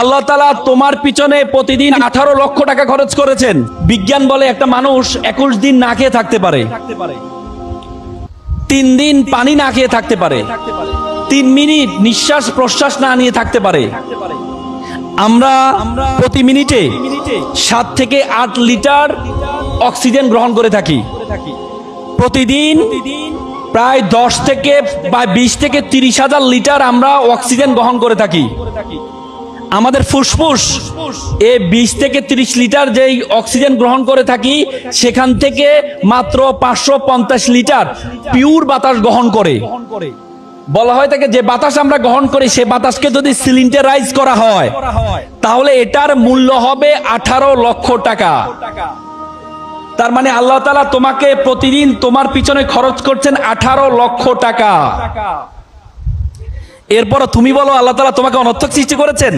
আল্লাহ তাআলা তোমার পিছনে প্রতিদিন 18 লক্ষ টাকা খরচ করেছেন। বিজ্ঞান বলে একটা মানুষ 21 দিন না খেয়ে থাকতে পারে, 3 দিন পানি না খেয়ে থাকতে পারে, 3 মিনিট নিঃশ্বাস প্রশ্বাস না নিয়ে থাকতে পারে। আমরা প্রতি মিনিটে 7 থেকে 8 লিটার অক্সিজেন গ্রহণ করে থাকি। প্রতিদিন প্রায় 10 থেকে বা 20 থেকে 30 হাজার লিটার আমরা অক্সিজেন গ্রহণ করে থাকি। আমাদের ফুসফুস 20 থেকে 30 লিটার যেই অক্সিজেন গ্রহণ করে থাকি, সেখান থেকে মাত্র 550 লিটার পিওর বাতাস গ্রহণ করে। বলা হয় থাকে যে বাতাস আমরা গ্রহণ করি, সে বাতাসকে যদি সিলিন্ডারাইজ করা হয় তাহলে এটার মূল্য হবে 18 লক্ষ টাকা। তার মানে আল্লাহ তাআলা তোমাকে প্রতিদিন তোমার পিছনে খরচ করছেন 18 লক্ষ টাকা। এরপর তুমি বলো আল্লাহ তাআলা তোমাকে অনর্থক সৃষ্টি করেছেন?